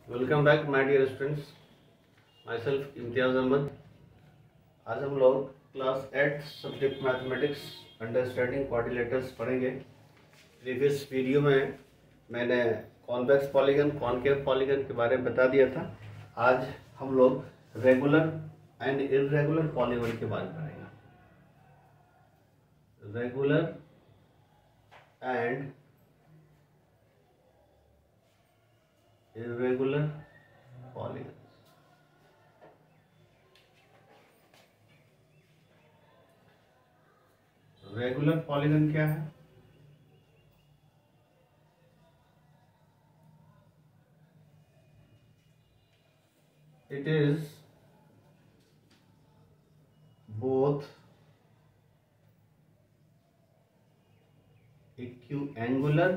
Welcome back my dear students, myself Imtiaz Ahmed. आज हम लोग class 8 subject mathematics understanding quadrilaterals पढ़ेंगे। प्रीवियस वीडियो में मैंने कॉन्वेक्स पॉलीगन, कॉनकेव पॉलीगन के बारे में बता दिया था। आज हम लोग रेगुलर एंड इर्रेगुलर पॉलीगन के बारे में पढ़ेंगे। Regular and irregular polygons। Regular polygon क्या है? It is both equiangular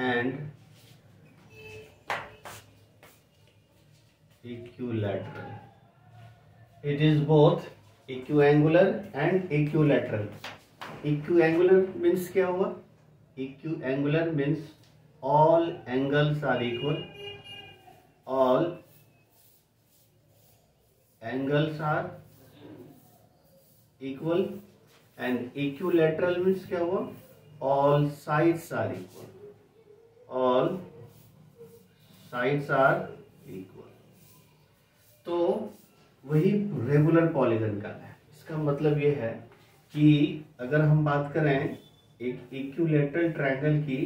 and equilateral। It is both equiangular and equilateral। equiangular means क्या हुआ? equiangular means all angles are equal। all angles are equal and equilateral means क्या हुआ? all sides are equal। all sides are equal। तो वही regular polygon का है। इसका मतलब ये है कि अगर हम बात करें एक इक्विलैटरल ट्रायंगल की,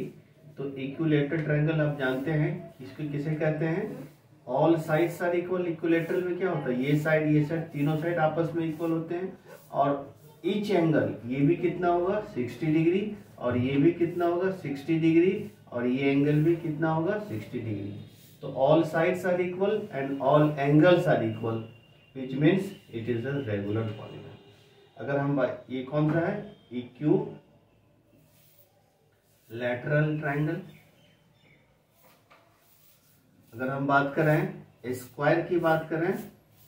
तो इक्विलैटरल ट्रायंगल आप जानते हैं इसको किसे कहते हैं? All sides are equal. Equilateral में क्या होता है? ये साइड तीनों साइड आपस में इक्वल होते हैं और ईच एंगल, ये भी कितना होगा 60 डिग्री और ये भी कितना होगा 60 डिग्री और ये एंगल भी कितना होगा 60 डिग्री। तो all sides are equal and all angles are equal, which means it is a regular polygon. अगर हम ये कौन सा है? Equilateral triangle. अगर हम बात करें स्क्वायर की बात करें,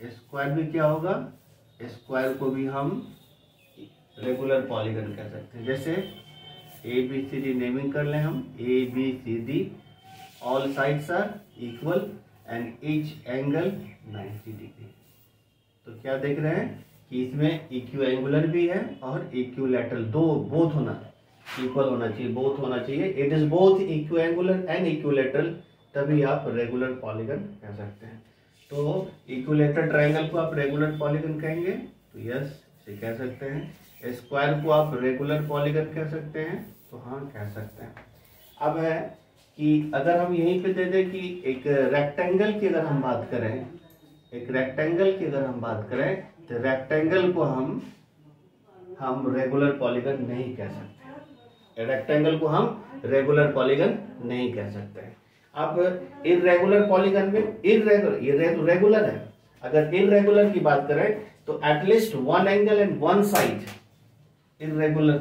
स्क्वायर भी क्या होगा? स्क्वायर को भी हम रेगुलर पॉलीगन कह सकते हैं। जैसे ABCD नेमिंग कर लें हम, ABCD all sides are equal and each angle 90 degree. तो क्या देख रहे हैं कि इसमें इक्विएंगुलर भी है और इक्विलैटरल, दो बोथ होना इक्वल होना चाहिए, बोथ होना चाहिए। It is both equiangular and equilateral, तभी आप रेगुलर पॉलीगन कह सकते हैं। तो इक्विलैटरल ट्रायंगल को आप रेगुलर पॉलीगन कहेंगे तो यस इसे कह सकते हैं। स्क्वायर को आप रेगुलर पॉलीगन कह सकते हैं तो हाँ कह सकते हैं। अब है कि अगर हम यहीं पे दे दें कि एक रेक्टेंगल की अगर हम बात करें, एक रेक्टेंगल की अगर हम बात करें तो रेक्टेंगल को हम रेगुलर पॉलीगन नहीं कह सकते। रेक्टेंगल को हम रेगुलर पॉलीगन नहीं कह सकते। अब इर्रेगुलर पॉलीगन में ये रेगुलर है। अगर इर्रेगुलर की बात करें तो at least one angle and one side irregular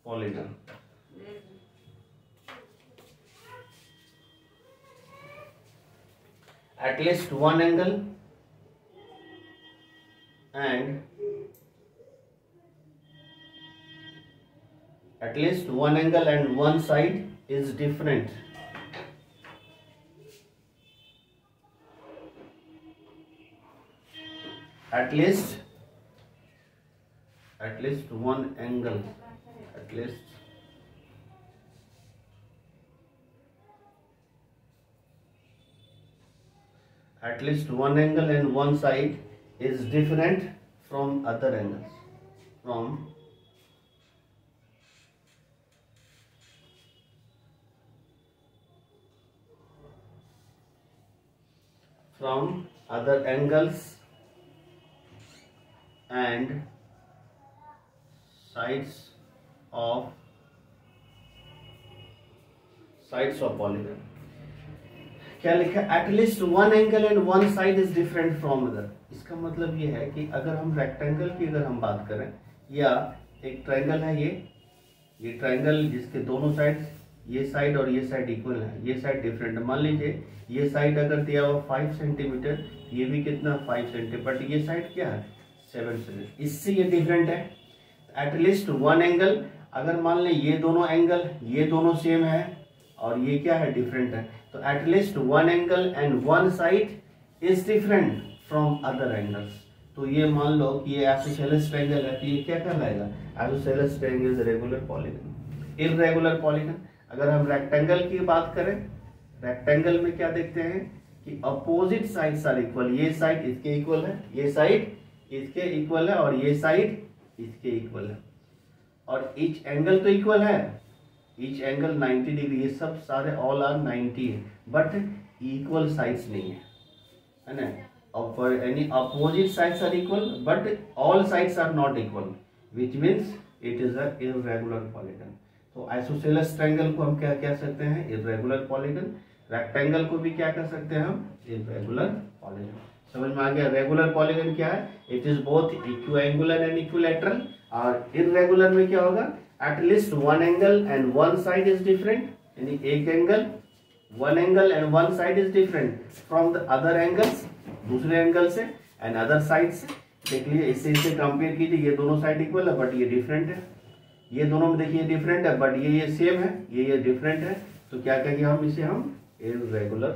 polygon। at least one angle and one side is different। at least one angle, at least one angle and one side is different from other angles, from other angles and sides of polygon। क्या लिखा? At least one angle and one side is different from other. इसका मतलब ये है कि अगर हम rectangle की अगर हम बात करें, या एक ट्रायंगल है ये ट्रायंगल जिसके दोनों साइड, ये साइड और ये साइड इक्वल है, ये साइड डिफरेंट। मान लीजिए ये साइड अगर दिया हुआ 5 सेंटीमीटर, ये भी कितना 5 सेंटीमीटर, बट ये साइड क्या है 7 से, इससे ये डिफरेंट है। एटलीस्ट वन एंगल, अगर मान लें ये दोनों सेम है और ये क्या है, डिफरेंट है, तो at least one angle and one side is different from other angles. तो ये मान लो कि ये आइसोसेलेस ट्रायंगल है, तो ये क्या कहलाएगा, isosceles triangle is regular polygon. Irregular polygon, अगर हम रेक्टेंगल की बात करें, रेक्टेंगल में क्या देखते हैं कि अपोजिट साइड्स आर इक्वल, ये साइड इसके इक्वल है, ये साइड इसके इक्वल है और ये साइड इसके इक्वल है, और ईच एंगल तो इक्वल है, ईच एंगल 90 डिग्री, ये सब सारे ऑल आर 90 है, बट इक्वल साइड्स नहीं है ना। और for any opposite sides are equal but all sides are not equal, which means it is a irregular polygon. तो आइसोसेलेस ट्रायंगल को हम क्या कह सकते हैं, इर्रेगुलर पॉलीगन। रेक्टेंगल को भी क्या कह सकते हैं हम, इर्रेगुलर पॉलीगन। समझ में आ गया। रेगुलर पॉलीगन क्या है, it is both equiangular and equilateral. और इर्रेगुलर में क्या होगा, at least one angle and one side is different, यानी एक angle, one angle and one side is different from the other angles, दूसरे एंगल से, एंड अदर साइड से। देख लीजिए, इससे कंपेयर कीजिए, ये दोनों साइड इक्वल है बट ये डिफरेंट है, ये दोनों में देखिए डिफरेंट है बट ये सेम है, ये डिफरेंट है, तो क्या कहेंगे हम इसे, हम इर्रेगुलर